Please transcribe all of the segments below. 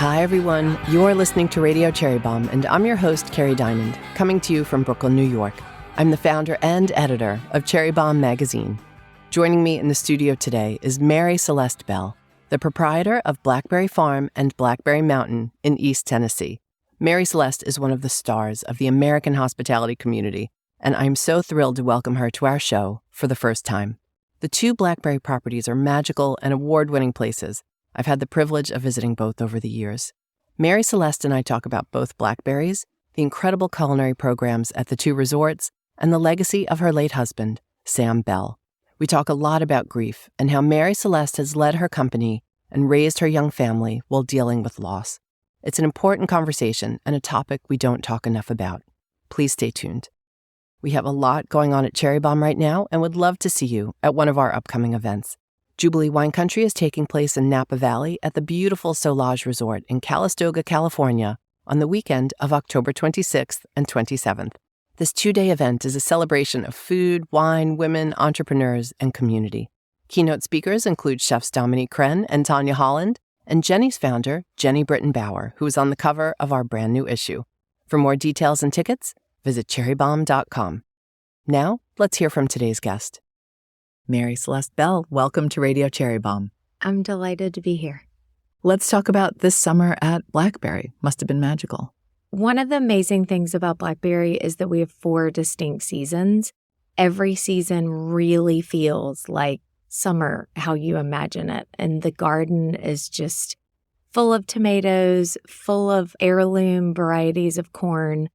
Hi, everyone. You're listening to Radio Cherry Bomb, and I'm your host, Kerry Diamond, coming to you from Brooklyn, New York. I'm the founder and editor of Cherry Bomb magazine. Joining me in the studio today is Mary Celeste Beall, the proprietor of Blackberry Farm and Blackberry Mountain in East Tennessee. Mary Celeste is one of the stars of the American hospitality community, and I'm so thrilled to welcome her to our show for the first time. The two Blackberry properties are magical and award-winning places. I've had the privilege of visiting both over the years. Mary Celeste and I talk about both Blackberries, the incredible culinary programs at the two resorts, and the legacy of her late husband, Sam Beall. We talk a lot about grief and how Mary Celeste has led her company and raised her young family while dealing with loss. It's an important conversation and a topic we don't talk enough about. Please stay tuned. We have a lot going on at Cherry Bomb right now and would love to see you at one of our upcoming events. Jubilee Wine Country is taking place in Napa Valley at the beautiful Solage Resort in Calistoga, California, on the weekend of October 26th and 27th. This two-day event is a celebration of food, wine, women, entrepreneurs, and community. Keynote speakers include chefs Dominique Crenn and Tanya Holland, and Jenny's founder, Jenny Britton Bauer, who is on the cover of our brand new issue. For more details and tickets, visit cherrybomb.com. Now, let's hear from today's guest. Mary Celeste Beall, welcome to Radio Cherry Bomb. I'm delighted to be here. Let's talk about this summer at Blackberry. Must have been magical. One of the amazing things about Blackberry is that we have 4 distinct seasons. Every season really feels like summer, how you imagine it. And the garden is just full of tomatoes, full of heirloom varieties of corn.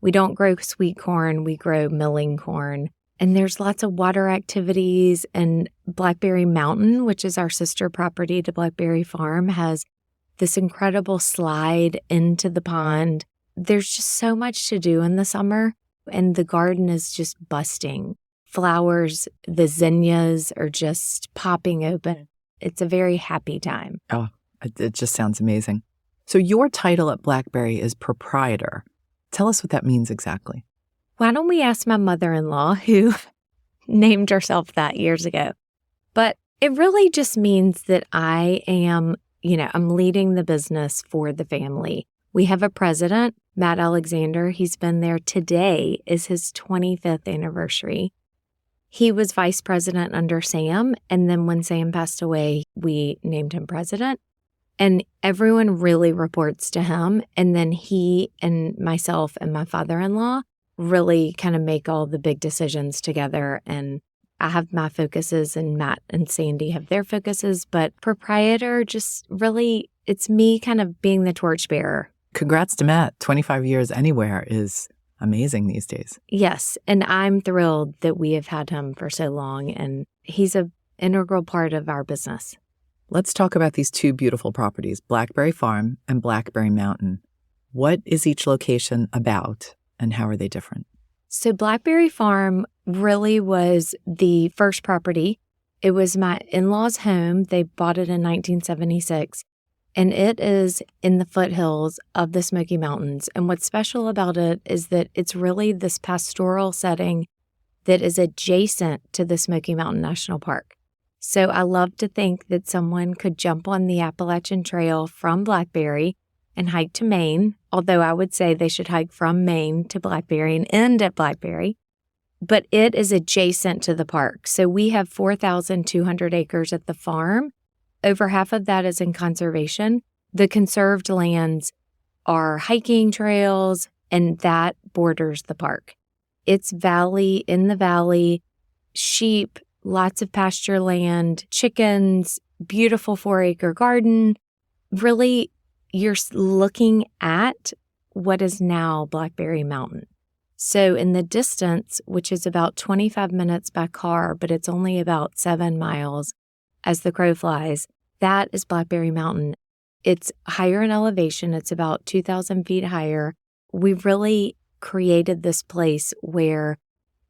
We don't grow sweet corn, we grow milling corn. And there's lots of water activities, and Blackberry Mountain, which is our sister property to Blackberry Farm, has this incredible slide into the pond. There's just so much to do in the summer, and the garden is just busting. Flowers, the zinnias are just popping open. It's a very happy time. Oh, it just sounds amazing. So your title at Blackberry is proprietor. Tell us what that means exactly. Why don't we ask my mother-in-law, who named herself that years ago? But it really just means that I am, I'm leading the business for the family. We have a president, Matt Alexander. He's been there. Today is his 25th anniversary. He was vice president under Sam, and then when Sam passed away, we named him president. And everyone really reports to him, and then he and myself and my father-in-law really kind of make all the big decisions together. And I have my focuses and Matt and Sandy have their focuses, but proprietor just really, it's me kind of being the torchbearer. Congrats to Matt. 25 years anywhere is amazing these days. Yes. And I'm thrilled that we have had him for so long, and he's an integral part of our business. Let's talk about these two beautiful properties, Blackberry Farm and Blackberry Mountain. What is each location about, and how are they different? So Blackberry Farm really was the first property. It was my in-laws' home. They bought it in 1976, and it is in the foothills of the Smoky Mountains. And what's special about it is that it's really this pastoral setting that is adjacent to the Smoky Mountain National Park. So I love to think that someone could jump on the Appalachian Trail from Blackberry and hike to Maine, although I would say they should hike from Maine to Blackberry and end at Blackberry. But it is adjacent to the park. So we have 4,200 acres at the farm. Over half of that is in conservation. The conserved lands are hiking trails, and that borders the park. It's valley, in the valley, sheep, lots of pasture land, chickens, beautiful 4-acre garden. Really, you're looking at what is now Blackberry Mountain. So in the distance, which is about 25 minutes by car, but it's only about 7 miles as the crow flies, that is Blackberry Mountain. It's higher in elevation. It's about 2,000 feet higher. We've really created this place where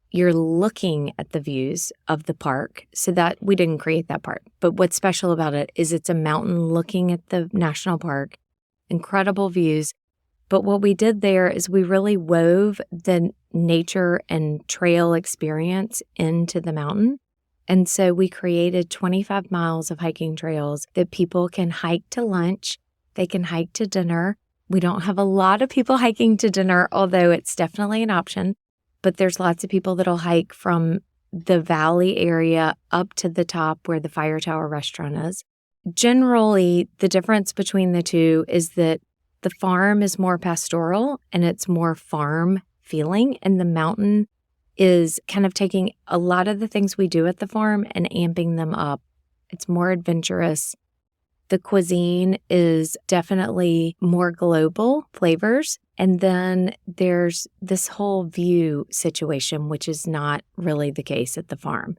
you're looking at the views of the park. So that we didn't create that part. But what's special about it is it's a mountain looking at the national park. Incredible views. But what we did there is we really wove the nature and trail experience into the mountain. And so we created 25 miles of hiking trails that people can hike to lunch They can hike to dinner. We don't have a lot of people hiking to dinner, although it's definitely an option. But there's lots of people that'll hike from the valley area up to the top where the Fire Tower restaurant is. Generally, the difference between the two is that the farm is more pastoral and it's more farm feeling, and the mountain is kind of taking a lot of the things we do at the farm and amping them up. It's more adventurous. The cuisine is definitely more global flavors. And then there's this whole view situation, which is not really the case at the farm.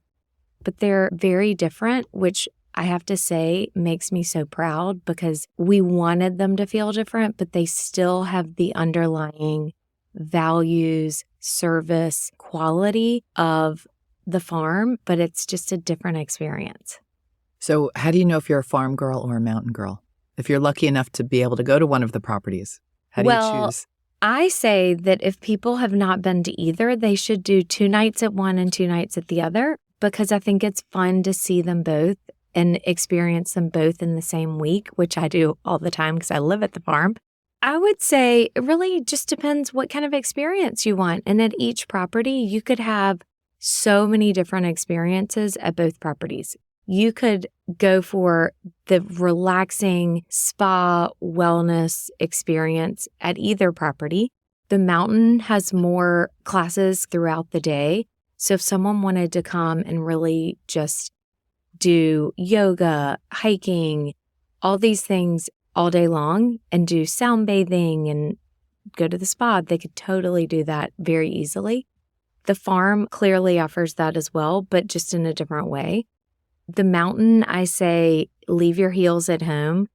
But they're very different, which I have to say makes me so proud because we wanted them to feel different, but they still have the underlying values, service, quality of the farm, but it's just a different experience. So how do you know if you're a farm girl or a mountain girl? If you're lucky enough to be able to go to one of the properties, how do you choose? I say that if people have not been to either, they should do 2 nights at one and 2 nights at the other, because I think it's fun to see them both and experience them both in the same week, which I do all the time because I live at the farm. I would say it really just depends what kind of experience you want. And at each property, you could have so many different experiences at both properties. You could go for the relaxing spa wellness experience at either property. The mountain has more classes throughout the day. So if someone wanted to come and really just do yoga, hiking, all these things all day long and do sound bathing and go to the spa, they could totally do that very easily. The farm clearly offers that as well, but just in a different way. The mountain, I say, leave your heels at home.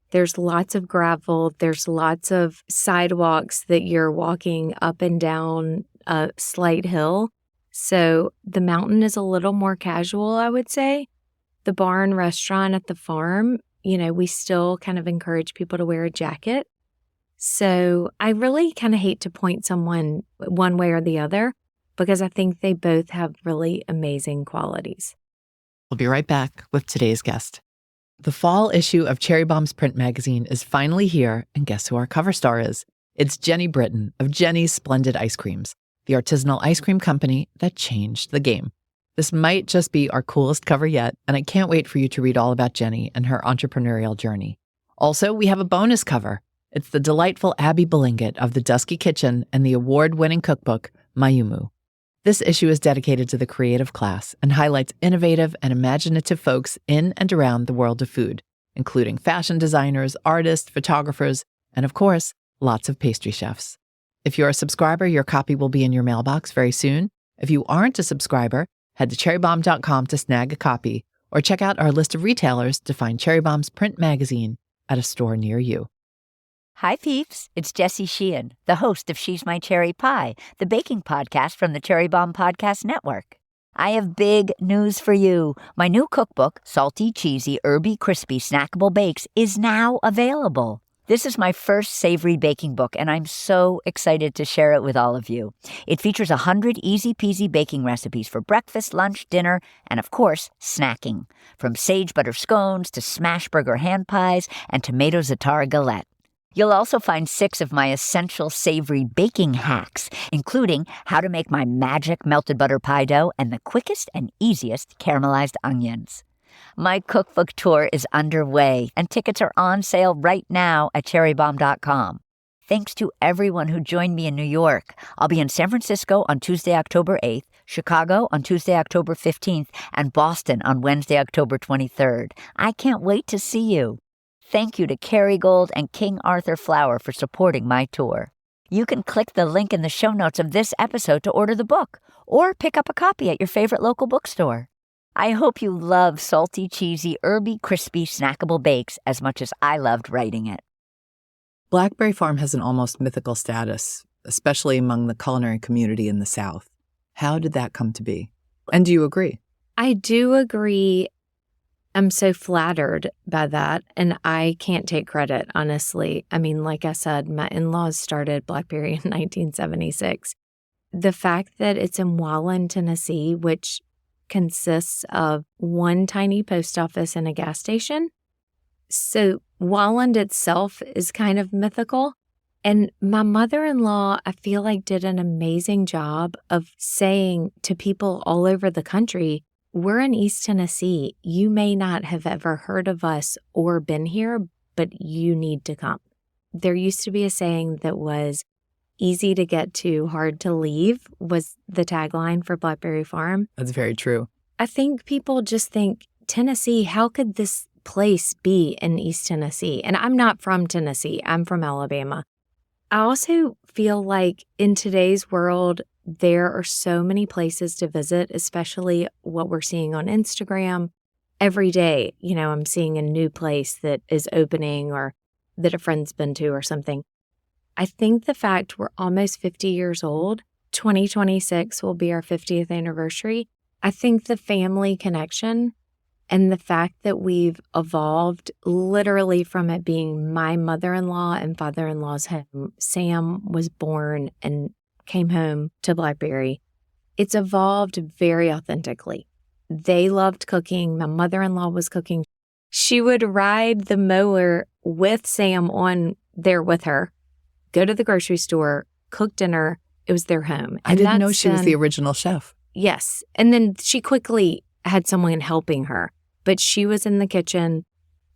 There's lots of gravel. There's lots of sidewalks that you're walking up and down a slight hill. So the mountain is a little more casual, I would say. The bar and restaurant at the farm, we still kind of encourage people to wear a jacket. So I really kind of hate to point someone one way or the other because I think they both have really amazing qualities. We'll be right back with today's guest. The fall issue of Cherry Bomb's print magazine is finally here, and guess who our cover star is? It's Jenny Britton of Jenny's Splendid Ice Creams, the artisanal ice cream company that changed the game. This might just be our coolest cover yet, and I can't wait for you to read all about Jenny and her entrepreneurial journey. Also, we have a bonus cover. It's the delightful Abby Belinget of The Dusky Kitchen and the award-winning cookbook, Mayumu. This issue is dedicated to the creative class and highlights innovative and imaginative folks in and around the world of food, including fashion designers, artists, photographers, and of course, lots of pastry chefs. If you're a subscriber, your copy will be in your mailbox very soon. If you aren't a subscriber, head to cherrybomb.com to snag a copy, or check out our list of retailers to find Cherry Bomb's print magazine at a store near you. Hi, peeps. It's Jessie Sheehan, the host of She's My Cherry Pie, the baking podcast from the Cherry Bomb Podcast Network. I have big news for you. My new cookbook, Salty, Cheesy, Herby, Crispy, Snackable Bakes, is now available. This is my first savory baking book, and I'm so excited to share it with all of you. It features 100 easy-peasy baking recipes for breakfast, lunch, dinner, and of course, snacking. From sage butter scones to smash burger hand pies and tomato za'atar galette. You'll also find 6 of my essential savory baking hacks, including how to make my magic melted butter pie dough and the quickest and easiest caramelized onions. My cookbook tour is underway, and tickets are on sale right now at cherrybomb.com. Thanks to everyone who joined me in New York. I'll be in San Francisco on Tuesday, October 8th, Chicago on Tuesday, October 15th, and Boston on Wednesday, October 23rd. I can't wait to see you. Thank you to Kerrygold and King Arthur Flour for supporting my tour. You can click the link in the show notes of this episode to order the book, or pick up a copy at your favorite local bookstore. I hope you love salty, cheesy, herby, crispy, snackable bakes as much as I loved writing it. Blackberry Farm has an almost mythical status, especially among the culinary community in the South. How did that come to be? And do you agree? I do agree. I'm so flattered by that, and I can't take credit, honestly. I mean, like I said, my in-laws started Blackberry in 1976. The fact that it's in Wallen, Tennessee, which consists of one tiny post office and a gas station. So Walland itself is kind of mythical. And my mother-in-law, I feel like, did an amazing job of saying to people all over the country, we're in East Tennessee. You may not have ever heard of us or been here, but you need to come. There used to be a saying that was, easy to get to, hard to leave, was the tagline for Blackberry Farm. That's very true. I think people just think, Tennessee, how could this place be in East Tennessee? And I'm not from Tennessee. I'm from Alabama. I also feel like in today's world, there are so many places to visit, especially what we're seeing on Instagram. Every day, I'm seeing a new place that is opening or that a friend's been to or something. I think the fact we're almost 50 years old, 2026 will be our 50th anniversary. I think the family connection and the fact that we've evolved literally from it being my mother-in-law and father-in-law's home. Sam was born and came home to Blackberry. It's evolved very authentically. They loved cooking. My mother-in-law was cooking. She would ride the mower with Sam on there with her, go to the grocery store, cook dinner. It was their home. I didn't know she was the original chef. Yes. And then she quickly had someone helping her, but she was in the kitchen.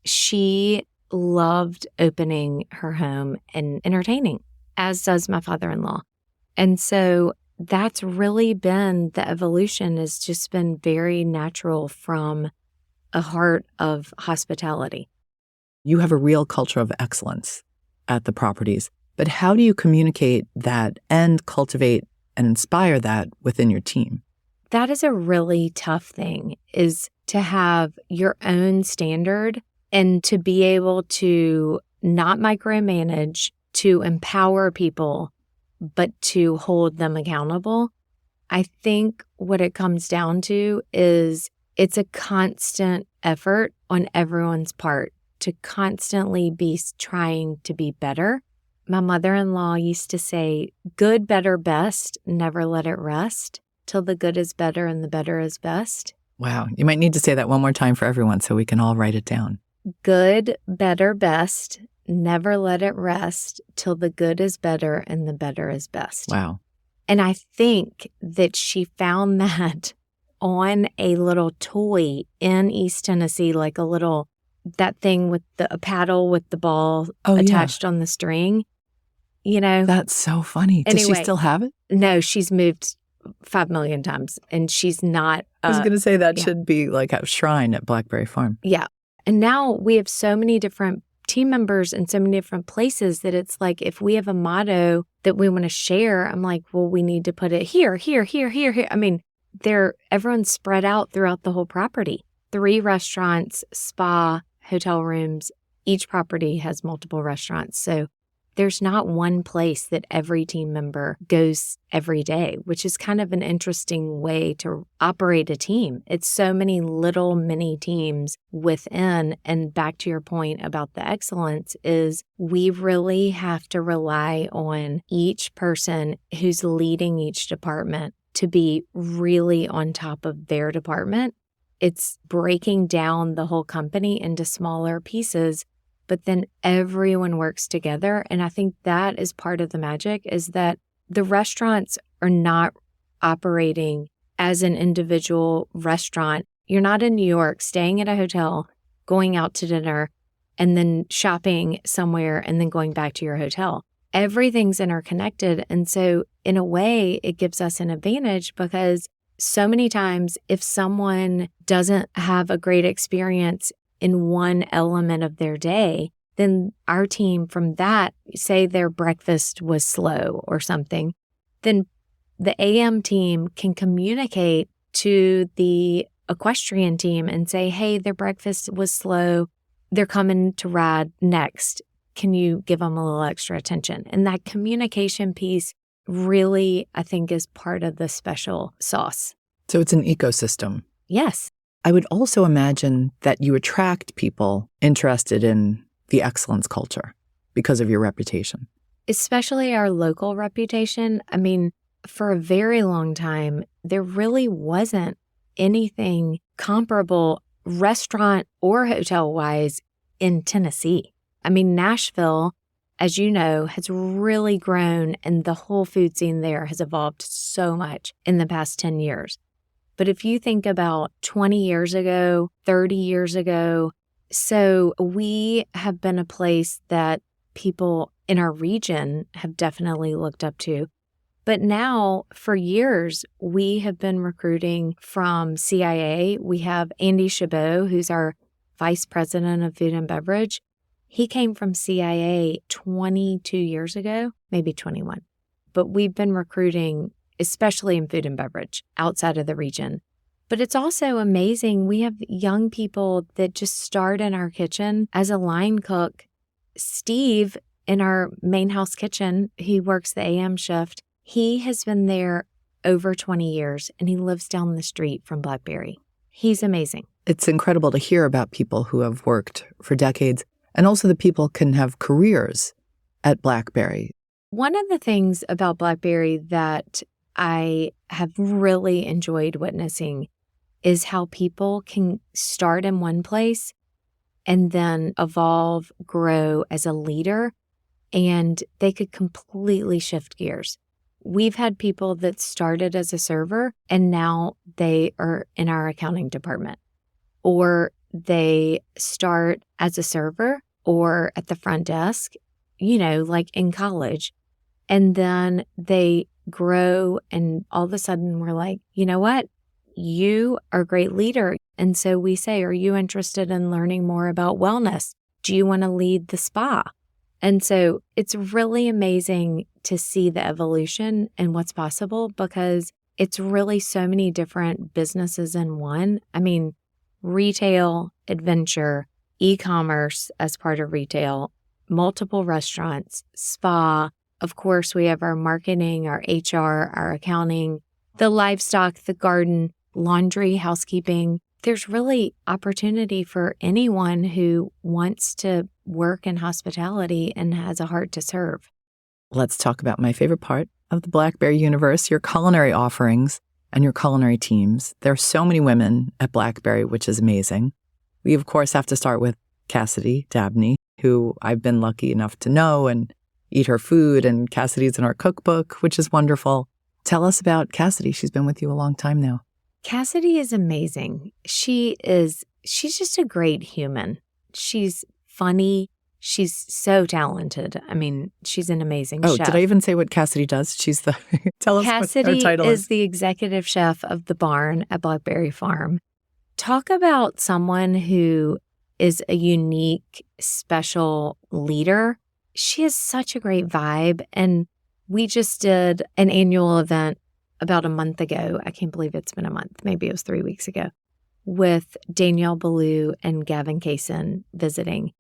She loved opening her home and entertaining, as does my father-in-law. And so that's really been the evolution, has just been very natural from a heart of hospitality. You have a real culture of excellence at the properties, but how do you communicate that and cultivate and inspire that within your team? That is a really tough thing, is to have your own standard and to be able to not micromanage, to empower people, but to hold them accountable. I think what it comes down to is it's a constant effort on everyone's part to constantly be trying to be better. My mother-in-law used to say, good, better, best, never let it rest till the good is better and the better is best. Wow. You might need to say that one more time for everyone so we can all write it down. Good, better, best, never let it rest till the good is better and the better is best. Wow. And I think that she found that on a little toy in East Tennessee, like that thing with a paddle with the ball attached on the string. That's so funny. Does she still have it? No, she's moved 5 million times and she's not. I was going to say that should be like a shrine at Blackberry Farm. Yeah. And now we have so many different team members in so many different places that it's like, if we have a motto that we want to share, I'm like, well, we need to put it here, here, here, here, here. I mean, everyone's spread out throughout the whole property. 3 restaurants, spa, hotel rooms. Each property has multiple restaurants. So there's not one place that every team member goes every day, which is kind of an interesting way to operate a team. It's so many little mini teams within. And back to your point about the excellence is we really have to rely on each person who's leading each department to be really on top of their department. It's breaking down the whole company into smaller pieces, but then everyone works together. And I think that is part of the magic, is that the restaurants are not operating as an individual restaurant. You're not in New York staying at a hotel, going out to dinner, and then shopping somewhere and then going back to your hotel. Everything's interconnected. And so in a way, it gives us an advantage, because so many times if someone doesn't have a great experience in one element of their day, then our team from that, say their breakfast was slow or something, then the AM team can communicate to the equestrian team and say, hey, their breakfast was slow. They're coming to ride next. Can you give them a little extra attention? And that communication piece really, I think, is part of the special sauce. So it's an ecosystem. Yes. I would also imagine that you attract people interested in the excellence culture because of your reputation. Especially our local reputation. I mean, for a very long time, there really wasn't anything comparable, restaurant or hotel-wise, in Tennessee. I mean, Nashville, as you know, has really grown, and the whole food scene there has evolved so much in the past 10 years. But if you think about 20 years ago, 30 years ago, so we have been a place that people in our region have definitely looked up to. But now, for years, we have been recruiting from CIA. We have Andy Chabot, who's our vice president of food and beverage. He came from CIA 22 years ago, maybe 21. But we've been recruiting, especially in food and beverage, outside of the region. But it's also amazing. We have young people that just start in our kitchen as a line cook. Steve, in our main house kitchen, he works the AM shift. He has been there over 20 years, and he lives down the street from Blackberry. He's amazing. It's incredible to hear about people who have worked for decades, and also the people can have careers at Blackberry. One of the things about Blackberry that I have really enjoyed witnessing is how people can start in one place and then evolve, grow as a leader, and they could completely shift gears. We've had people that started as a server and now they are in our accounting department, or they start as a server or at the front desk, like in college, and then they grow, and all of a sudden we're like, you know what? You are a great leader. And so we say, are you interested in learning more about wellness? Do you want to lead the spa? And so it's really amazing to see the evolution and what's possible, because it's really so many different businesses in one. I mean, retail, adventure, e-commerce as part of retail, multiple restaurants, spa. Of course, we have our marketing, our HR, our accounting, the livestock, the garden, laundry, housekeeping. There's really opportunity for anyone who wants to work in hospitality and has a heart to serve. Let's talk about my favorite part of the Blackberry universe, your culinary offerings and your culinary teams. There are so many women at Blackberry, which is amazing. We, of course, have to start with Cassidy Dabney, who I've been lucky enough to know and eat her food, and Cassidy's in our cookbook, which is wonderful. Tell us about Cassidy. She's been with you a long time now. Cassidy is amazing. She's just a great human. She's funny. She's so talented. I mean, she's an amazing chef. Did I even say what Cassidy does? She's the, tell us Cassidy what her title is. Is the executive chef of the barn at Blackberry Farm. Talk about someone who is a unique, special leader. She has such a great vibe. And we just did an annual event about a month ago. I can't believe it's been a month. Maybe it was 3 weeks ago, with Danielle Ballou and Gavin Kaysen visiting.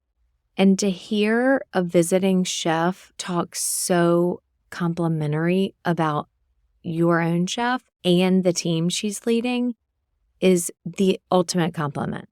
And to hear a visiting chef talk so complimentary about your own chef and the team she's leading is the ultimate compliment.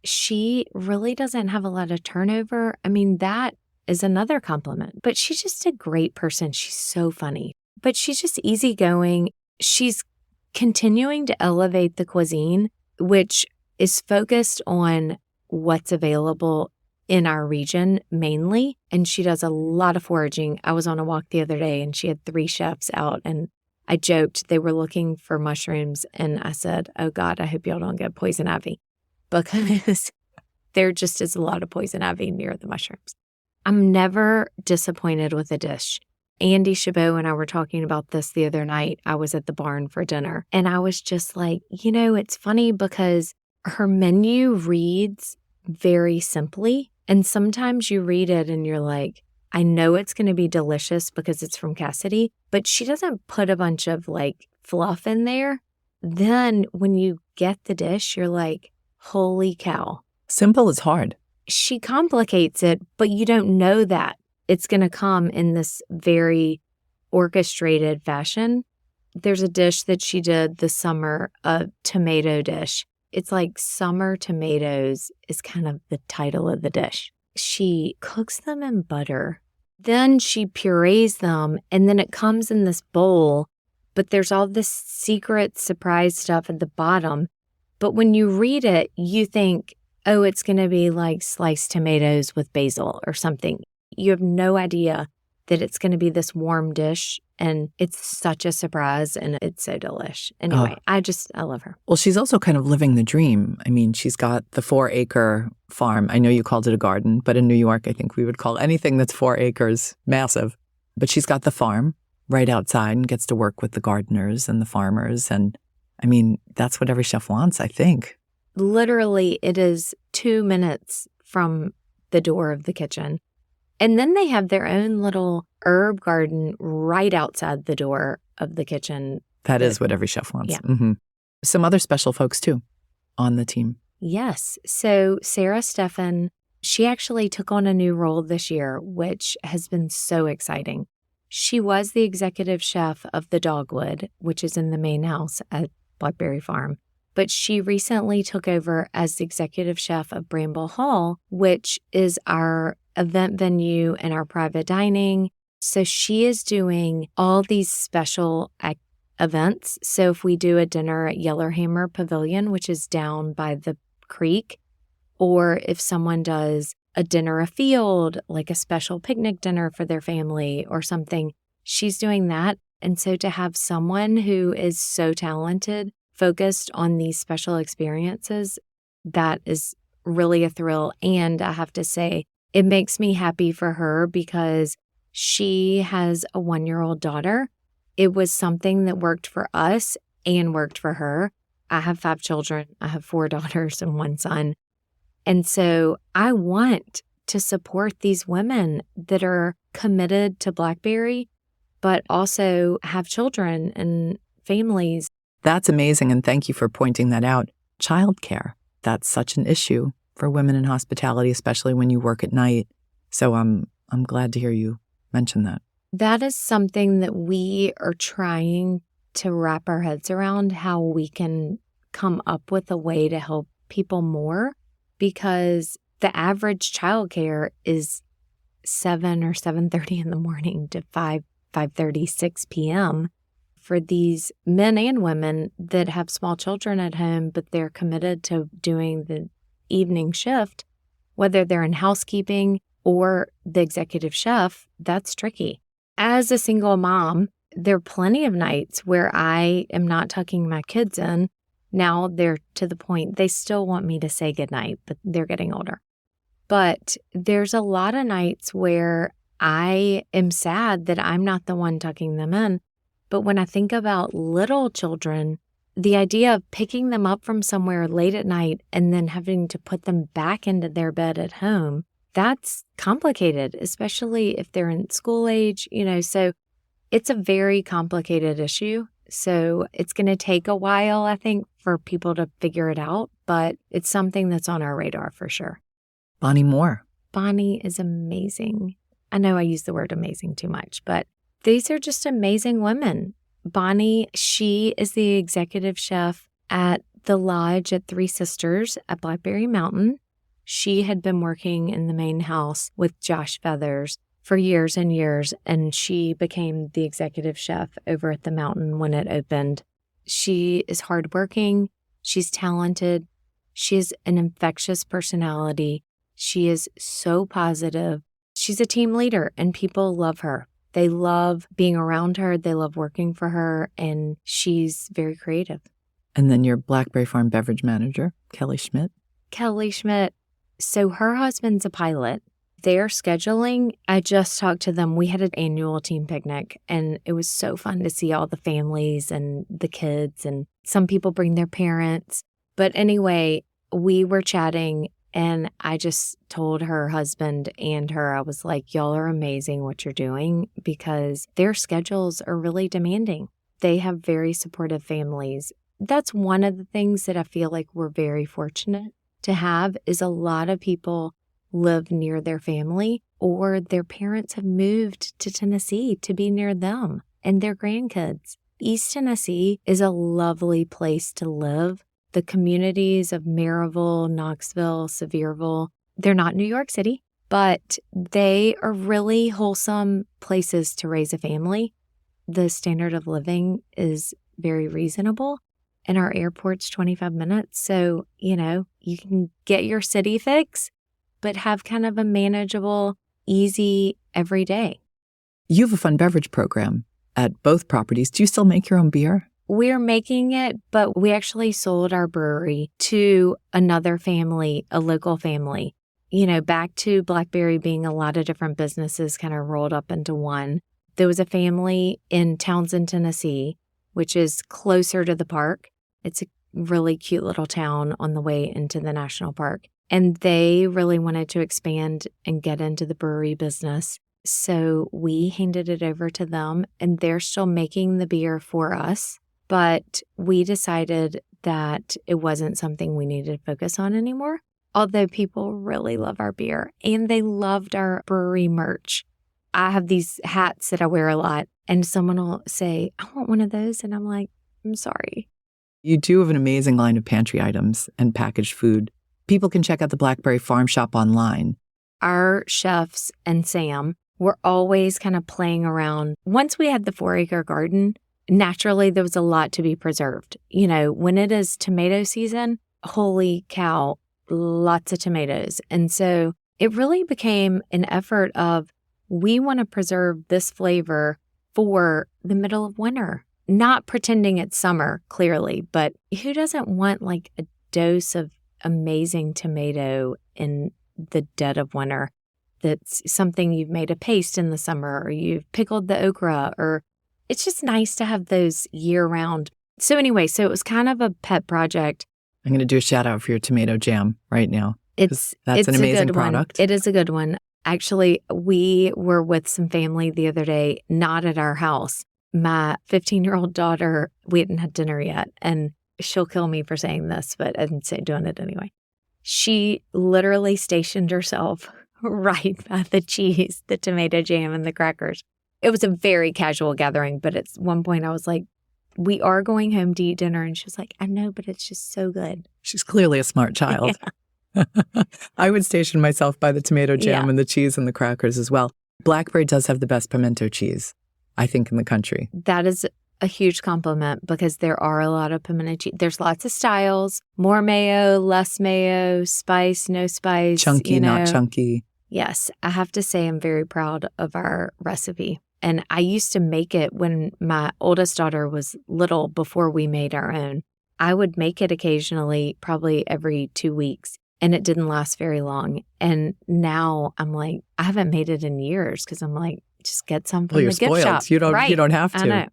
She really doesn't have a lot of turnover. I mean, that is another compliment. But she's just a great person. She's so funny. But she's just easygoing. She's continuing to elevate the cuisine, which is focused on what's available in our region mainly. And she does a lot of foraging. I was on a walk the other day and she had 3 chefs out, and I joked they were looking for mushrooms. And I said, oh God, I hope y'all don't get poison ivy, because there just is a lot of poison ivy near the mushrooms. I'm never disappointed with a dish. Andy Chabot and I were talking about this the other night. I was at the barn for dinner, and I was just like, it's funny because her menu reads very simply. And sometimes you read it and you're like, I know it's going to be delicious because it's from Cassidy, but she doesn't put a bunch of fluff in there. Then when you get the dish, you're like, holy cow. Simple is hard. She complicates it, but you don't know that it's going to come in this very orchestrated fashion. There's a dish that she did this summer, a tomato dish. It's like summer tomatoes is kind of the title of the dish. She cooks them in butter. Then she purees them, and then it comes in this bowl, but there's all this secret surprise stuff at the bottom. But when you read it, you think, oh, it's going to be like sliced tomatoes with basil or something. You have no idea that it's going to be this warm dish, and it's such a surprise, and it's so delish. Anyway, I love her. Well, she's also kind of living the dream. I mean, she's got the 4-acre farm. I know you called it a garden, but in New York, I think we would call anything that's 4 acres massive. But she's got the farm right outside and gets to work with the gardeners and the farmers. And I mean, that's what every chef wants, I think. Literally, it is 2 minutes from the door of the kitchen. And then they have their own little herb garden right outside the door of the kitchen. That is what every chef wants. Yeah. Mm-hmm. Some other special folks, too, on the team. Yes. So Sarah Steffen, she actually took on a new role this year, which has been so exciting. She was the executive chef of the Dogwood, which is in the main house at Blackberry Farm. But she recently took over as the executive chef of Bramble Hall, which is our event venue and our private dining. So she is doing all these special events. So if we do a dinner at Yellowhammer Pavilion, which is down by the creek, or if someone does a dinner afield, like a special picnic dinner for their family or something, she's doing that. And so to have someone who is so talented, focused on these special experiences, that is really a thrill. And I have to say, it makes me happy for her because she has a 1-year-old daughter. It was something that worked for us and worked for her. I have 5 children. I have 4 daughters and 1 son. And so I want to support these women that are committed to Blackberry, but also have children and families. That's amazing, and thank you for pointing that out. Childcare, that's such an issue for women in hospitality, especially when you work at night. So I'm glad to hear you mention that. That is something that we are trying to wrap our heads around, how we can come up with a way to help people more, because the average childcare is 7 or 7:30 in the morning to 5:30, 6 p.m. for these men and women that have small children at home, but they're committed to doing the evening shift, whether they're in housekeeping or the executive chef. That's tricky. As a single mom, there are plenty of nights where I am not tucking my kids in. Now they're to the point they still want me to say goodnight, but they're getting older. But there's a lot of nights where I am sad that I'm not the one tucking them in. But when I think about little children, the idea of picking them up from somewhere late at night and then having to put them back into their bed at home, that's complicated, especially if they're in school age, so it's a very complicated issue. So it's going to take a while, I think, for people to figure it out, but it's something that's on our radar for sure. Bonnie Moore. Bonnie is amazing. I know I use the word amazing too much, but these are just amazing women. Bonnie, she is the executive chef at the lodge at Three Sisters at Blackberry Mountain. She had been working in the main house with Josh Feathers for years and years, and she became the executive chef over at the mountain when it opened. She is hardworking. She's talented. She has an infectious personality. She is so positive. She's a team leader, and people love her. They love being around her. They love working for her, and she's very creative. And then your Blackberry Farm beverage manager, Kelly Schmidt. Kelly Schmidt. So her husband's a pilot. Their scheduling, I just talked to them. We had an annual team picnic, and it was so fun to see all the families and the kids, and some people bring their parents. But anyway, we were chatting, and I just told her husband and her, I was like, y'all are amazing what you're doing, because their schedules are really demanding. They have very supportive families. That's one of the things that I feel like we're very fortunate to have, is a lot of people live near their family, or their parents have moved to Tennessee to be near them and their grandkids. East Tennessee is a lovely place to live. The communities of Maryville, Knoxville, Sevierville, they're not New York City, but they are really wholesome places to raise a family. The standard of living is very reasonable. and our airport's 25 minutes. So, you can get your city fix, but have kind of a manageable, easy every day. You have a fun beverage program at both properties. Do you still make your own beer? We're making it, but we actually sold our brewery to another family, a local family. Back to Blackberry being a lot of different businesses kind of rolled up into one. There was a family in Townsend, Tennessee, which is closer to the park. It's a really cute little town on the way into the national park. And they really wanted to expand and get into the brewery business. So we handed it over to them, and they're still making the beer for us. But we decided that it wasn't something we needed to focus on anymore. Although people really love our beer and they loved our brewery merch. I have these hats that I wear a lot, and someone will say, I want one of those. And I'm like, I'm sorry. You do have an amazing line of pantry items and packaged food. People can check out the Blackberry Farm Shop online. Our chefs and Sam were always kind of playing around. Once we had the 4-acre garden, naturally there was a lot to be preserved. When it is tomato season, holy cow, lots of tomatoes. And so it really became an effort of, we want to preserve this flavor for the middle of winter. Not pretending it's summer, clearly, but who doesn't want like a dose of amazing tomato in the dead of winter? That's something you've made a paste in the summer, or you've pickled the okra, or it's just nice to have those year round. So anyway, it was kind of a pet project. I'm going to do a shout out for your tomato jam right now. It's an amazing a good product. It is a good one. Actually, we were with some family the other day, not at our house. My 15-year-old daughter, we hadn't had dinner yet, and she'll kill me for saying this, but I'm doing it anyway. She literally stationed herself right by the cheese, the tomato jam, and the crackers. It was a very casual gathering, but at one point I was like, we are going home to eat dinner. And she was like, I know, but it's just so good. She's clearly a smart child. Yeah. I would station myself by the tomato jam and the cheese and the crackers as well. Blackberry does have the best pimento cheese, I think, in the country. That is a huge compliment, because there are a lot of pimento cheese. There's lots of styles, more mayo, less mayo, spice, no spice. Chunky, not chunky. Yes, I have to say I'm very proud of our recipe. And I used to make it when my oldest daughter was little, before we made our own. I would make it occasionally, probably every 2 weeks, and it didn't last very long. And now I'm like, I haven't made it in years, because I'm like, just get some from the gift spoiled. shop. You don't have to. I know.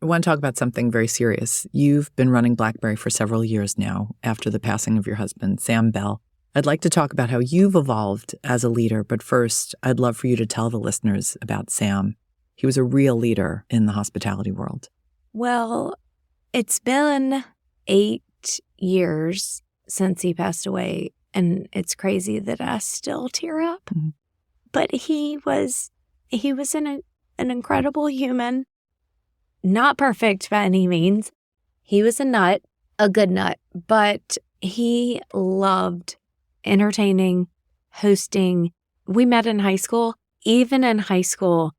I want to talk about something very serious. You've been running Blackberry for several years now after the passing of your husband, Sam Beall. I'd like to talk about how you've evolved as a leader, but first, I'd love for you to tell the listeners about Sam. He was a real leader in the hospitality world. Well, it's been 8 years since he passed away, and it's crazy that I still tear up. Mm-hmm. But he was an incredible human, not perfect by any means. He was a nut, a good nut, but he loved entertaining, hosting. We met in high school. Even in high school,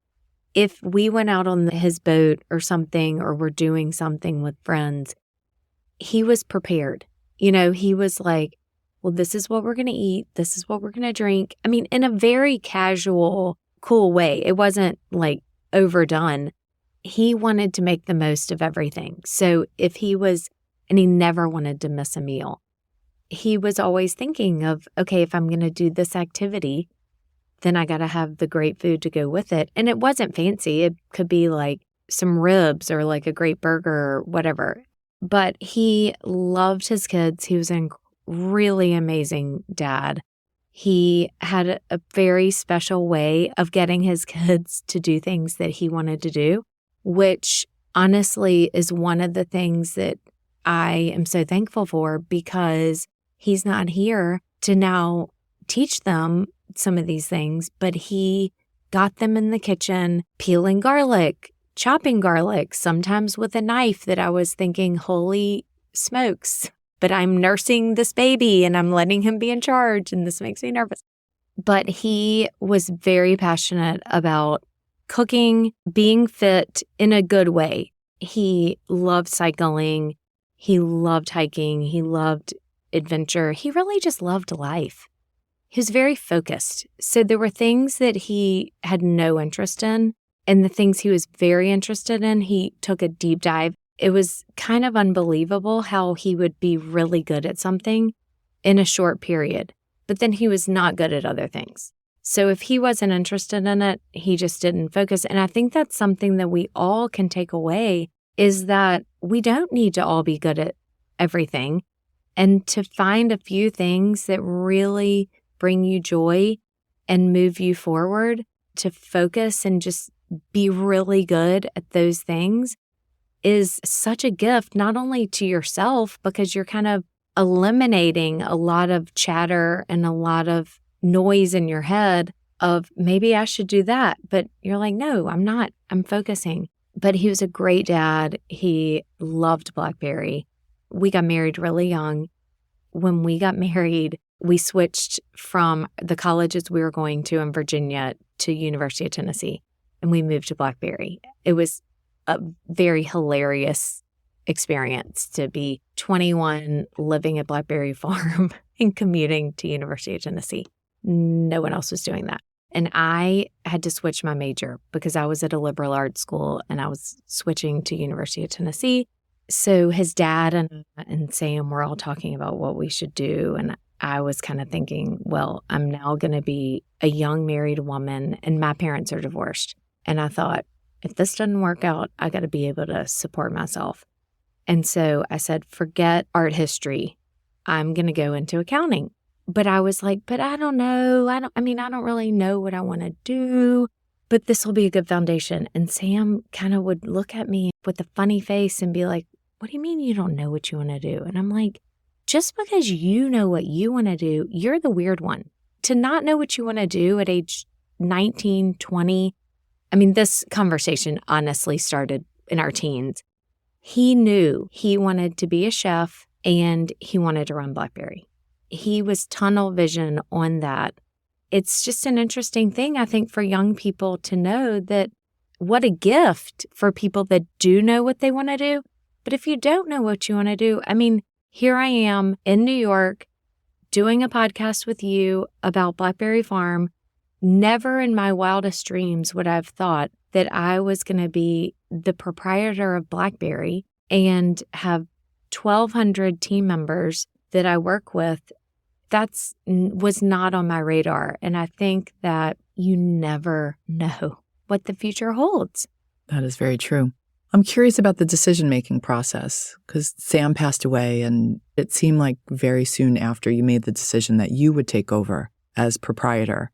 if we went out on his boat or something, or were doing something with friends, he was prepared. He was like, well, this is what we're going to eat. This is what we're going to drink. I mean, in a very casual, cool way. It wasn't like overdone. He wanted to make the most of everything. So and he never wanted to miss a meal. He was always thinking of, okay, if I'm going to do this activity, then I got to have the great food to go with it. And it wasn't fancy. It could be like some ribs or like a great burger or whatever. But he loved his kids. He was a really amazing dad. He had a very special way of getting his kids to do things that he wanted to do, which honestly is one of the things that I am so thankful for, because he's not here to now teach them some of these things, but he got them in the kitchen, peeling garlic, chopping garlic, sometimes with a knife that I was thinking, holy smokes, but I'm nursing this baby and I'm letting him be in charge, and this makes me nervous. But he was very passionate about cooking, being fit in a good way. He loved cycling. He loved hiking. He loved adventure. He really just loved life. He was very focused. So there were things that he had no interest in, and the things he was very interested in, he took a deep dive. It was kind of unbelievable how he would be really good at something in a short period, but then he was not good at other things. So if he wasn't interested in it, he just didn't focus. And I think that's something that we all can take away, is that we don't need to all be good at everything, and to find a few things that really bring you joy and move you forward, to focus and just be really good at those things is such a gift, not only to yourself, because you're kind of eliminating a lot of chatter and a lot of noise in your head of maybe I should do that. But you're like, no, I'm not. I'm focusing. But he was a great dad. He loved Blackberry. We got married really young. When we got married, we switched from the colleges we were going to in Virginia to University of Tennessee, and we moved to Blackberry. It was a very hilarious experience to be 21, living at Blackberry Farm and commuting to University of Tennessee. No one else was doing that. And I had to switch my major because I was at a liberal arts school and I was switching to University of Tennessee. So his dad and Sam were all talking about what we should do. And I was kind of thinking, well, I'm now going to be a young married woman and my parents are divorced. And I thought, if this doesn't work out, I got to be able to support myself. And so I said, forget art history. I'm going to go into accounting. But I was like, but I don't know. I don't really know what I want to do, but this will be a good foundation. And Sam kind of would look at me with a funny face and be like, what do you mean you don't know what you want to do? And I'm like, just because you know what you want to do, you're the weird one. To not know what you want to do at age 19, 20. I mean, this conversation honestly started in our teens. He knew he wanted to be a chef and he wanted to run Blackberry. He was tunnel vision on that. It's just an interesting thing, I think, for young people to know that what a gift for people that do know what they want to do. But if you don't know what you want to do, I mean, here I am in New York doing a podcast with you about Blackberry Farm. Never in my wildest dreams would I have thought that I was going to be the proprietor of Blackberry and have 1,200 team members that I work with. That was not on my radar. And I think that you never know what the future holds. That is very true. I'm curious about the decision-making process because Sam passed away and it seemed like very soon after you made the decision that you would take over as proprietor.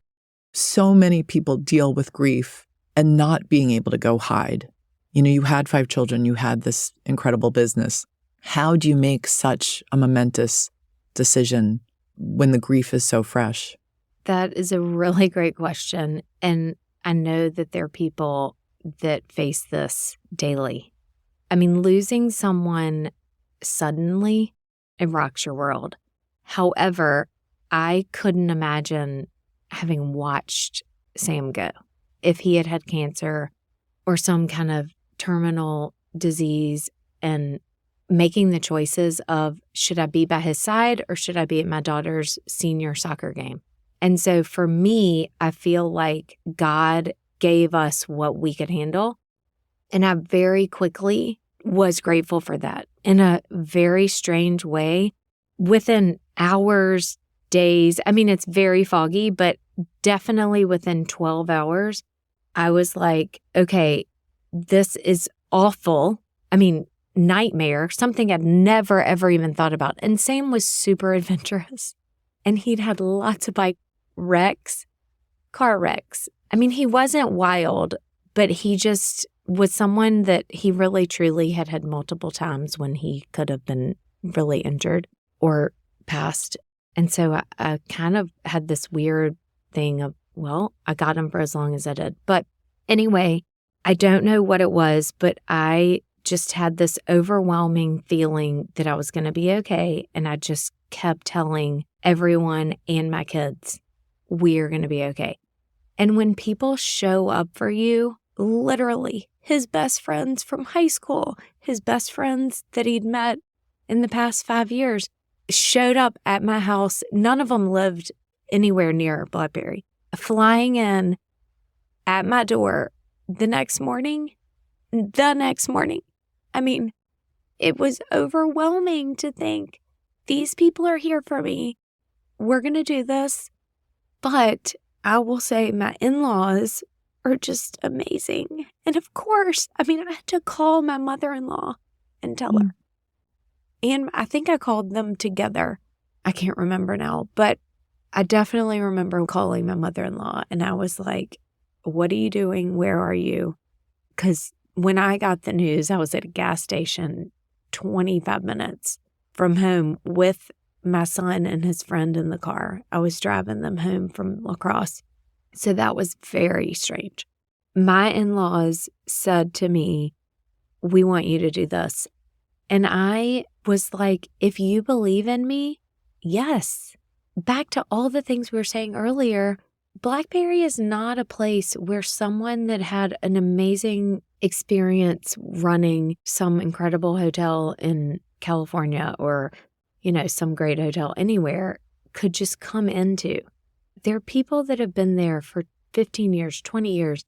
So many people deal with grief and not being able to go hide. You know, you had 5 children, you had this incredible business. How do you make such a momentous decision when the grief is so fresh? That is a really great question. And I know that there are people that face this daily. I mean, losing someone suddenly, it rocks your world. However, I couldn't imagine having watched Sam go. If he had had cancer or some kind of terminal disease and making the choices of should I be by his side or should I be at my daughter's senior soccer game? And so for me, I feel like God gave us what we could handle. And I very quickly was grateful for that in a very strange way. Within hours, days, I mean, it's very foggy, but definitely within 12 hours, I was like, okay, this is awful. I mean, nightmare, something I'd never, ever even thought about. And Sam was super adventurous. And he'd had lots of bike wrecks, car wrecks. I mean, he wasn't wild, but he just was someone that he really, truly had had multiple times when he could have been really injured or passed. And so I kind of had this weird thing of, well, I got him for as long as I did. But anyway, I don't know what it was, but I just had this overwhelming feeling that I was going to be okay. And I just kept telling everyone and my kids, we're going to be okay. And when people show up for you, literally his best friends from high school, his best friends that he'd met in the past 5 years showed up at my house. None of them lived anywhere near Blackberry. Flying in at my door the next morning. I mean, it was overwhelming to think these people are here for me. We're going to do this. But I will say my in-laws are just amazing. And of course, I had to call my mother-in-law and tell her. And I think I called them together. I can't remember now, but I definitely remember calling my mother-in-law and I was like, what are you doing? Where are you? Because when I got the news, I was at a gas station 25 minutes from home with my son and his friend in the car. I was driving them home from La Crosse. So that was very strange. My in-laws said to me, we want you to do this. And I was like, if you believe in me, yes. Back to all the things we were saying earlier, Blackberry is not a place where someone that had an amazing experience running some incredible hotel in California or, some great hotel anywhere could just come into. There are people that have been there for 15 years, 20 years.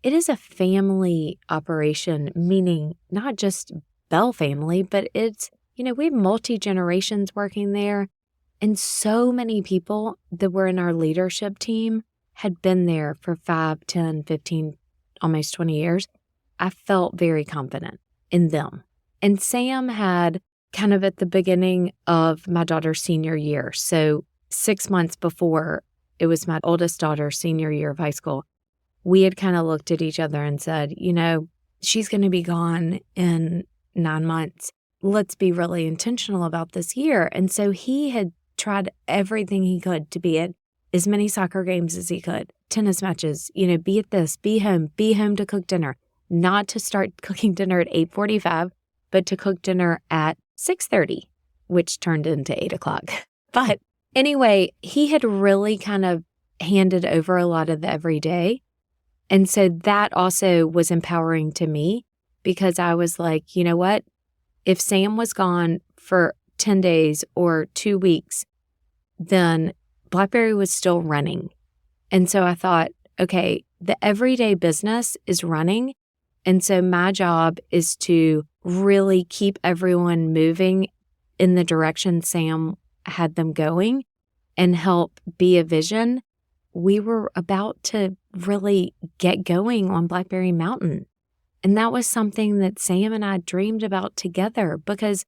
It is a family operation, meaning not just Bell family, but it's, we have multi-generations working there. And so many people that were in our leadership team had been there for 5, 10, 15, almost 20 years. I felt very confident in them. And Sam had kind of at the beginning of my daughter's senior year. So 6 months before it was my oldest daughter's senior year of high school, we had kind of looked at each other and said, she's going to be gone in 9 months. Let's be really intentional about this year. And so he had tried everything he could to be at as many soccer games as he could, tennis matches, be at this, be home to cook dinner, not to start cooking dinner at 8:45, but to cook dinner at 6:30, which turned into 8 o'clock. But anyway, he had really kind of handed over a lot of the everyday. And so that also was empowering to me because I was like, you know what? If Sam was gone for 10 days or 2 weeks, then Blackberry was still running. And so I thought, okay, the everyday business is running. And so my job is to really keep everyone moving in the direction Sam had them going and help be a vision. We were about to really get going on Blackberry Mountain. And that was something that Sam and I dreamed about together because,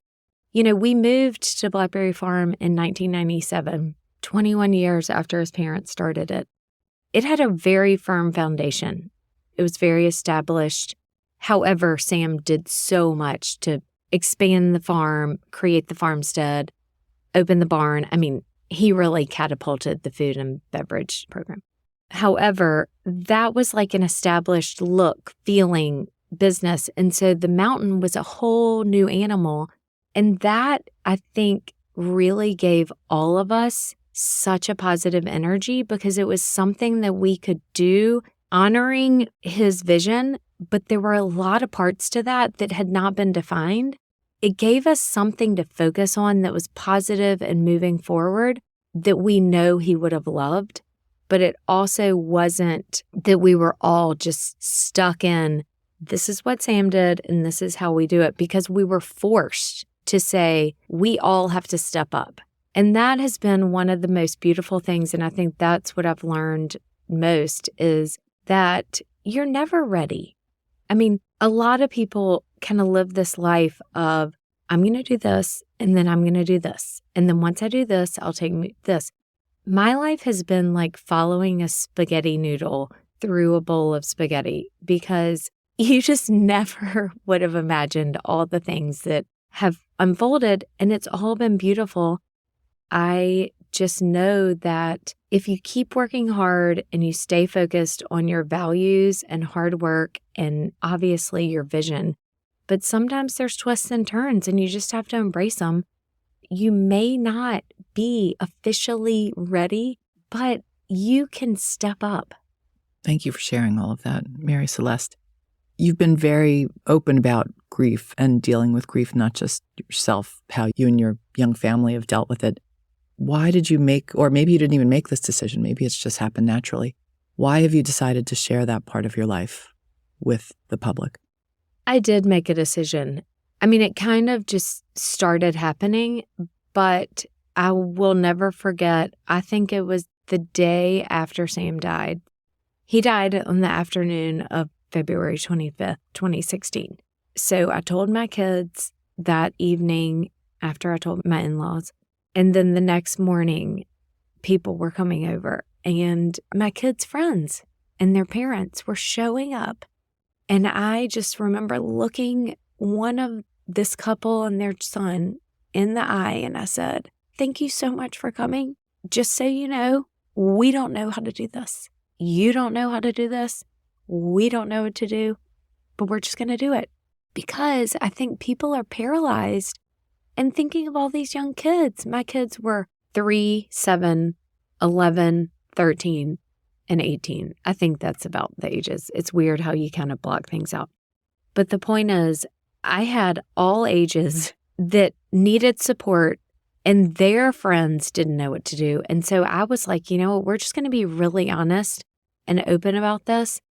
we moved to Blackberry Farm in 1997, 21 years after his parents started it. It had a very firm foundation. It was very established. However, Sam did so much to expand the farm, create the farmstead, open the barn. He really catapulted the food and beverage program. However, that was like an established look, feeling, business. And so the mountain was a whole new animal. And that, I think, really gave all of us such a positive energy because it was something that we could do honoring his vision, but there were a lot of parts to that that had not been defined. It gave us something to focus on that was positive and moving forward that we know he would have loved, but it also wasn't that we were all just stuck in, this is what Sam did and this is how we do it, because we were forced to say, we all have to step up. And that has been one of the most beautiful things. And I think that's what I've learned most is that you're never ready. A lot of people kind of live this life of, I'm going to do this, and then I'm going to do this. And then once I do this, I'll take this. My life has been like following a spaghetti noodle through a bowl of spaghetti because you just never would have imagined all the things that have unfolded, and it's all been beautiful. I just know that if you keep working hard and you stay focused on your values and hard work and obviously your vision, but sometimes there's twists and turns and you just have to embrace them. You may not be officially ready, but you can step up. Thank you for sharing all of that, Mary Celeste. You've been very open about grief and dealing with grief, not just yourself, how you and your young family have dealt with it. Why did you make, or maybe you didn't even make this decision, maybe it's just happened naturally. Why have you decided to share that part of your life with the public? I did make a decision. I mean, it kind of just started happening, but I will never forget. I think it was the day after Sam died. He died on the afternoon of February 25th, 2016. So I told my kids that evening after I told my in-laws. And then the next morning, people were coming over and my kids' friends and their parents were showing up. And I just remember looking one of this couple and their son in the eye. And I said, "Thank you so much for coming. Just so you know, we don't know how to do this. You don't know how to do this. We don't know what to do, but we're just going to do it." Because I think people are paralyzed and thinking of all these young kids. My kids were 3, 7, 11, 13, and 18. I think that's about the ages. It's weird how you kind of block things out. But the point is, I had all ages that needed support and their friends didn't know what to do. And so I was like, you know what, we're just going to be really honest and open about this.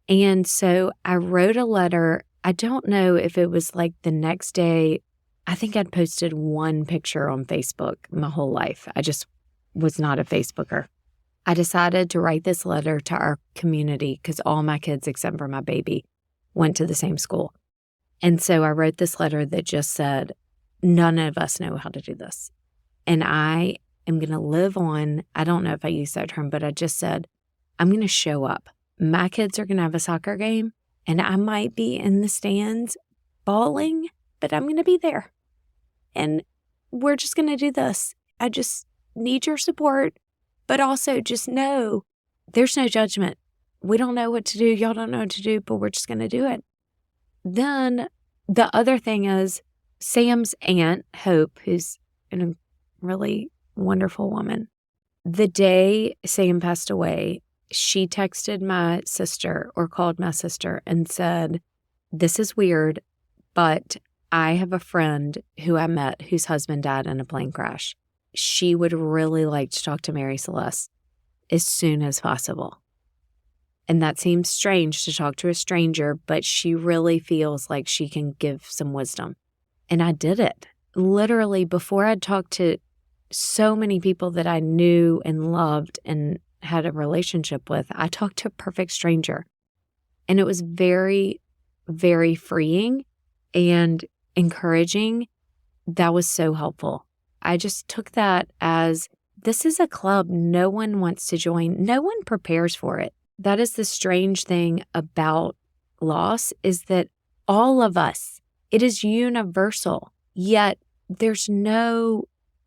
And so I wrote a letter. I don't know if it was like the next day. I think I'd posted one picture on Facebook my whole life. I just was not a Facebooker. I decided to write this letter to our community because all my kids, except for my baby, went to the same school. And so I wrote this letter that just said, none of us know how to do this. And I am going to live on. I don't know if I used that term, but I just said, I'm going to show up. My kids are going to have a soccer game and I might be in the stands bawling, but I'm going to be there. And we're just going to do this. I just need your support, but also just know there's no judgment. We don't know what to do. Y'all don't know what to do, but we're just going to do it. Then the other thing is Sam's aunt, Hope, who's a really wonderful woman. The day Sam passed away, she texted my sister or called my sister and said, "This is weird, but I have a friend who I met whose husband died in a plane crash. She would really like to talk to Mary Celeste as soon as possible." And that seems strange to talk to a stranger, but she really feels like she can give some wisdom. And I did it. Literally, before I'd talked to so many people that I knew and loved and had a relationship with, I talked to a perfect stranger. And it was very, very freeing and encouraging. That was so helpful. I just took that as, this is a club no one wants to join. No one prepares for it. That is the strange thing about loss, is that all of us, it is universal, yet there's no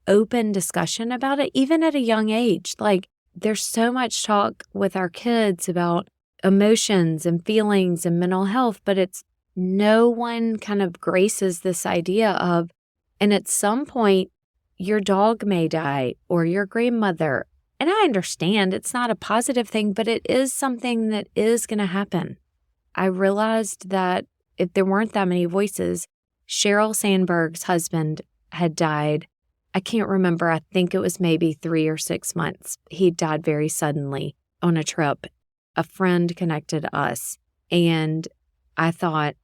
open discussion about it, even at a young age. Like, there's so much talk with our kids about emotions and feelings and mental health, but it's no one kind of graces this idea of, and at some point, your dog may die or your grandmother. And I understand it's not a positive thing, but it is something that is going to happen. I realized that if there weren't that many voices, Sheryl Sandberg's husband had died. I can't remember. I think it was maybe 3 or 6 months. He died very suddenly on a trip. A friend connected us. And I thought,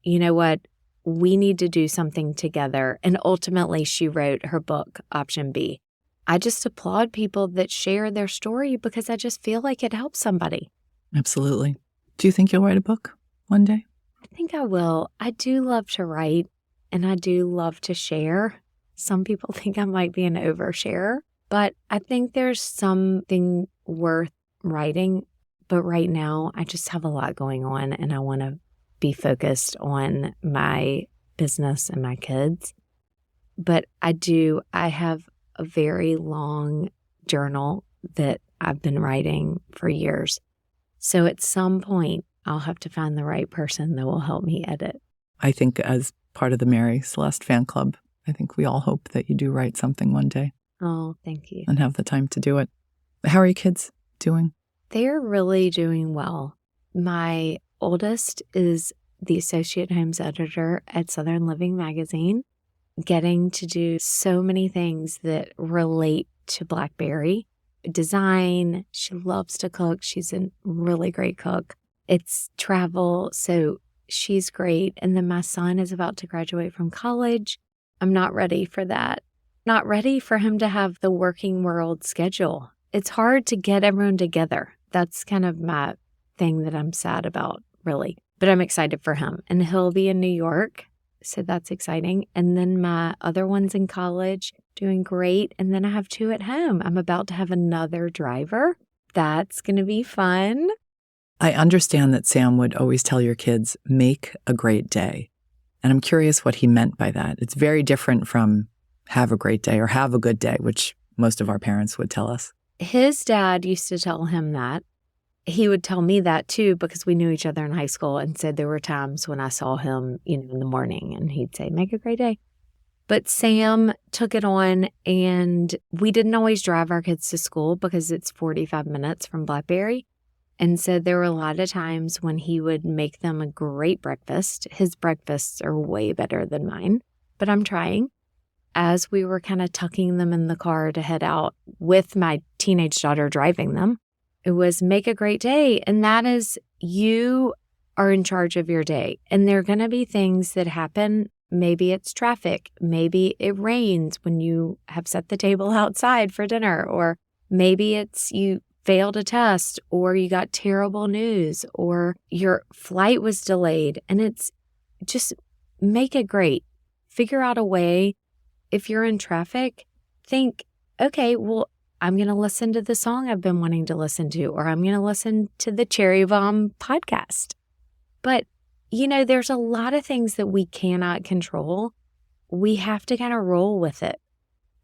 you know what? We need to do something together. And ultimately, she wrote her book, Option B. I just applaud people that share their story because I just feel like it helps somebody. Absolutely. Do you think you'll write a book one day? I think I will. I do love to write and I do love to share. Some people think I might be an oversharer, but I think there's something worth writing. But right now, I just have a lot going on and I want to be focused on my business and my kids. But I have a very long journal that I've been writing for years. So at some point, I'll have to find the right person that will help me edit. I think as part of the Mary Celeste fan club, I think we all hope that you do write something one day. Oh, thank you. And have the time to do it. How are your kids doing? They're really doing well. My oldest is the associate homes editor at Southern Living magazine, getting to do so many things that relate to Blackberry. Design, she loves to cook. She's a really great cook. It's travel, so she's great. And then my son is about to graduate from college. I'm not ready for that. Not ready for him to have the working world schedule. It's hard to get everyone together. That's kind of my thing that I'm sad about, really. But I'm excited for him. And he'll be in New York, so that's exciting. And then my other one's in college, doing great. And then I have 2 at home. I'm about to have another driver. That's going to be fun. I understand that Sam would always tell your kids, make a great day. And I'm curious what he meant by that. It's very different from have a great day or have a good day, which most of our parents would tell us. His dad used to tell him that. He would tell me that too, because we knew each other in high school, and said there were times when I saw him, in the morning, and he'd say, make a great day. But Sam took it on, and we didn't always drive our kids to school because it's 45 minutes from Blackberry. And so there were a lot of times when he would make them a great breakfast. His breakfasts are way better than mine, but I'm trying. As we were kind of tucking them in the car to head out with my teenage daughter driving them, it was make a great day. And that is, you are in charge of your day. And there are going to be things that happen. Maybe it's traffic. Maybe it rains when you have set the table outside for dinner. Or maybe it's you failed a test, or you got terrible news, or your flight was delayed. And it's just make it great. Figure out a way. If you're in traffic, think, okay, well, I'm going to listen to the song I've been wanting to listen to, or I'm going to listen to the Cherry Bomb podcast. But, there's a lot of things that we cannot control. We have to kind of roll with it.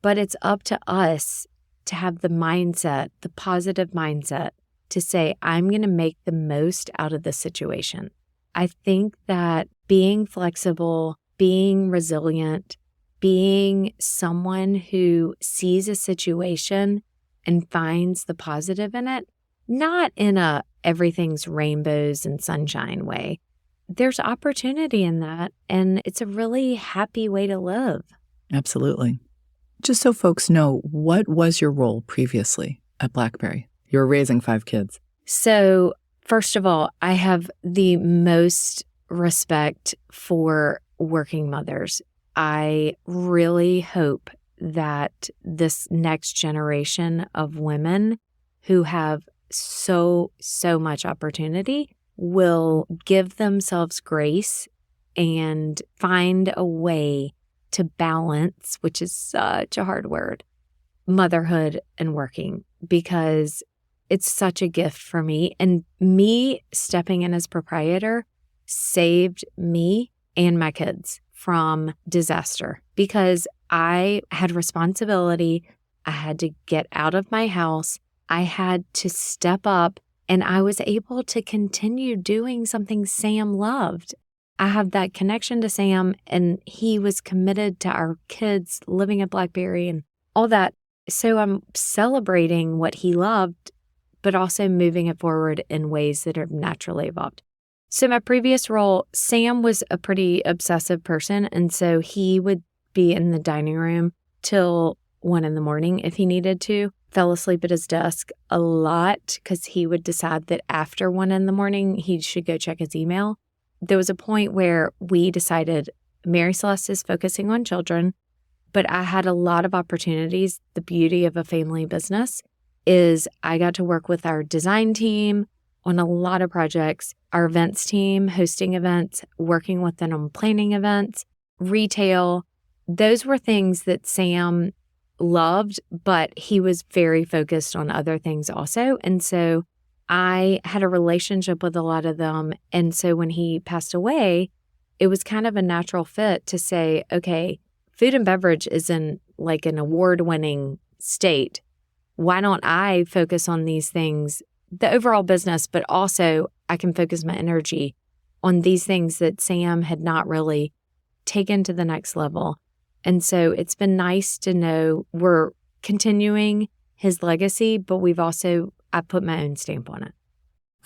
But it's up to us to have the mindset, the positive mindset, to say, I'm going to make the most out of this situation. I think that being flexible, being resilient, being someone who sees a situation and finds the positive in it, not in a everything's rainbows and sunshine way. There's opportunity in that, and it's a really happy way to live. Absolutely. Just so folks know, what was your role previously at Blackberry? You were raising 5 kids. So, first of all, I have the most respect for working mothers. I really hope that this next generation of women who have so much opportunity will give themselves grace and find a way to balance, which is such a hard word, motherhood and working, because it's such a gift for me. And me stepping in as proprietor saved me and my kids from disaster, because I had responsibility. I had to get out of my house. I had to step up, and I was able to continue doing something Sam loved. I have that connection to Sam, and he was committed to our kids living at Blackberry and all that. So I'm celebrating what he loved, but also moving it forward in ways that have naturally evolved. So my previous role, Sam was a pretty obsessive person, and so he would be in the dining room till 1 a.m. if he needed to. Fell asleep at his desk a lot because he would decide that after 1 a.m. he should go check his email. There was a point where we decided Mary Celeste is focusing on children, but I had a lot of opportunities. The beauty of a family business is I got to work with our design team on a lot of projects, our events team, hosting events, working with them on planning events, retail. Those were things that Sam loved, but he was very focused on other things also. And so I had a relationship with a lot of them. And so when he passed away, it was kind of a natural fit to say, okay, food and beverage is in like an award-winning state. Why don't I focus on these things, the overall business, but also I can focus my energy on these things that Sam had not really taken to the next level. And so it's been nice to know we're continuing his legacy, but I put my own stamp on it.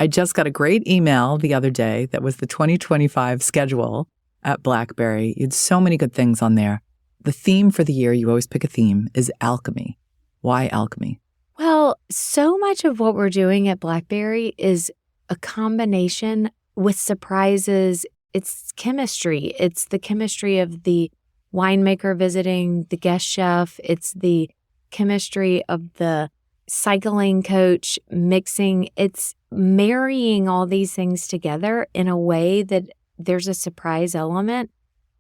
I just got a great email the other day that was the 2025 schedule at Blackberry. You had so many good things on there. The theme for the year, you always pick a theme, is alchemy. Why alchemy? Well, so much of what we're doing at Blackberry is a combination with surprises. It's chemistry. It's the chemistry of the winemaker visiting the guest chef. It's the chemistry of the cycling coach mixing. It's marrying all these things together in a way that there's a surprise element.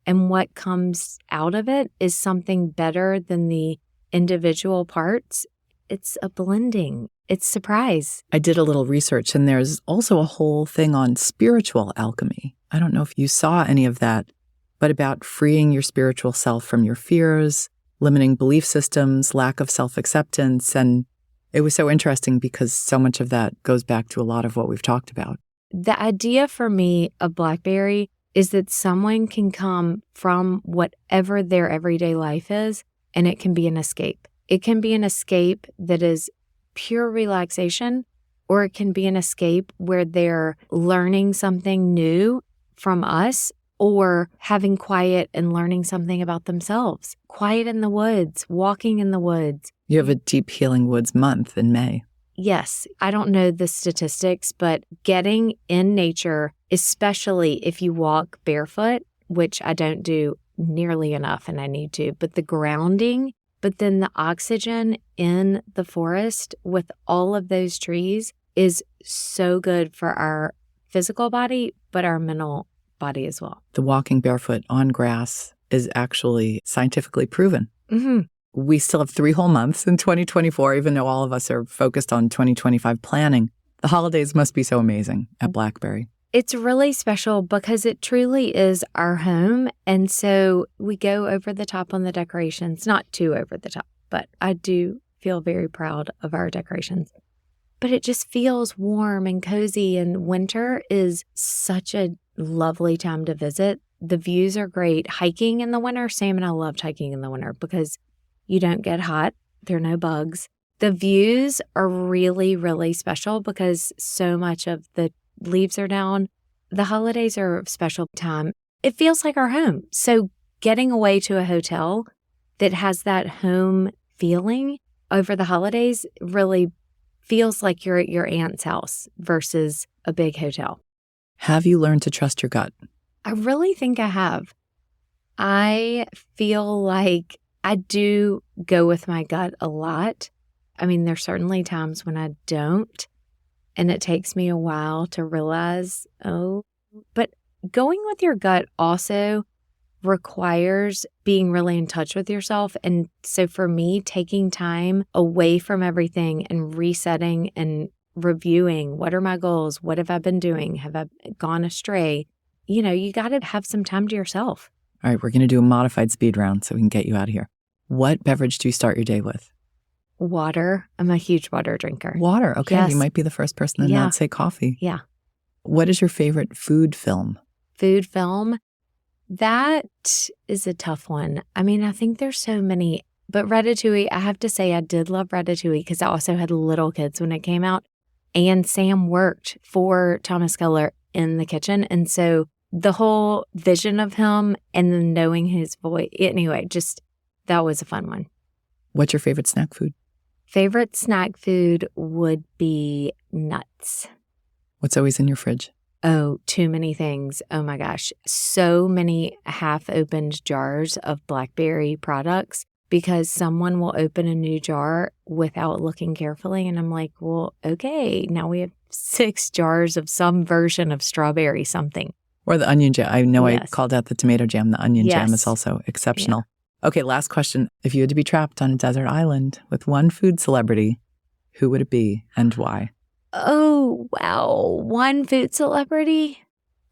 And what comes out of it is something better than the individual parts. It's a blending. It's surprise. I did a little research, and there's also a whole thing on spiritual alchemy. I don't know if you saw any of that, but about freeing your spiritual self from your fears, limiting belief systems, lack of self-acceptance. And it was so interesting because so much of that goes back to a lot of what we've talked about. The idea for me of Blackberry is that someone can come from whatever their everyday life is, and it can be an escape. It can be an escape that is pure relaxation, or it can be an escape where they're learning something new from us, or having quiet and learning something about themselves. Quiet in the woods, walking in the woods. You have a Deep Healing Woods month in May. Yes, I don't know the statistics, but getting in nature, especially if you walk barefoot, which I don't do nearly enough and I need to, but the grounding, but then the oxygen in the forest with all of those trees is so good for our physical body, but our mental body as well. The walking barefoot on grass is actually scientifically proven. Mm-hmm. We still have 3 whole months in 2024, even though all of us are focused on 2025 planning. The holidays must be so amazing at Blackberry. It's really special because it truly is our home. And so we go over the top on the decorations, not too over the top, but I do feel very proud of our decorations. But it just feels warm and cozy, and winter is such a lovely time to visit. The views are great. Hiking in the winter, Sam and I loved hiking in the winter because you don't get hot. There are no bugs. The views are really, really special because so much of the leaves are down. The holidays are a special time. It feels like our home. So getting away to a hotel that has that home feeling over the holidays really feels like you're at your aunt's house versus a big hotel. Have you learned to trust your gut? I really think I have. I feel like I do go with my gut a lot. I mean, there's certainly times when I don't, and it takes me a while to realize, but going with your gut also requires being really in touch with yourself. And so for me, taking time away from everything and resetting and reviewing, what are my goals? What have I been doing? Have I gone astray? You got to have some time to yourself. All right, we're going to do a modified speed round so we can get you out of here. What beverage do you start your day with? Water. I'm a huge water drinker. Water. Okay, Yes. You might be the first person to not say coffee. Yeah. What is your favorite food film? Food film. That is a tough one. I mean, I think there's so many, but Ratatouille, I have to say I did love Ratatouille because I also had little kids when it came out. And Sam worked for Thomas Keller in the kitchen. And so the whole vision of him and then knowing his voice, anyway, just that was a fun one. What's your favorite snack food? Favorite snack food would be nuts. What's always in your fridge? Oh, too many things. Oh my gosh. So many half-opened jars of Blackberry products because someone will open a new jar without looking carefully. And I'm like, well, okay, now we have 6 jars of some version of strawberry something. Or the onion jam. I know Yes. I called out the tomato jam. The onion jam Yes. is also exceptional. Okay, last question. If you had to be trapped on a desert island with one food celebrity, who would it be and why? Oh, wow. One food celebrity?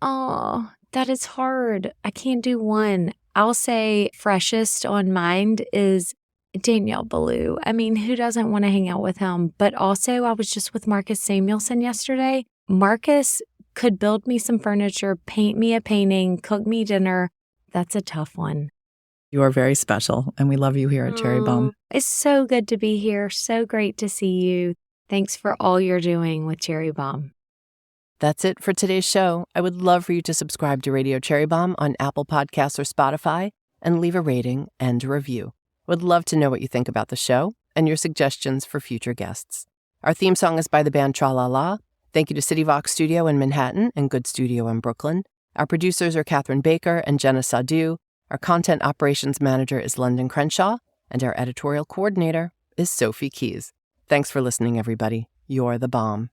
Oh, that is hard. I can't do one. I'll say freshest on mind is Danielle Ballou. I mean, who doesn't want to hang out with him? But also, I was just with Marcus Samuelson yesterday. Marcus could build me some furniture, paint me a painting, cook me dinner. That's a tough one. You are very special, and we love you here at Cherry Bomb. It's so good to be here. So great to see you. Thanks for all you're doing with Cherry Bomb. That's it for today's show. I would love for you to subscribe to Radio Cherry Bomb on Apple Podcasts or Spotify and leave a rating and a review. Would love to know what you think about the show and your suggestions for future guests. Our theme song is by the band Tra La La. Thank you to City Vox Studio in Manhattan and Good Studio in Brooklyn. Our producers are Catherine Baker and Jenna Sadu. Our content operations manager is London Crenshaw. And our editorial coordinator is Sophie Keys. Thanks for listening, everybody. You're the bomb.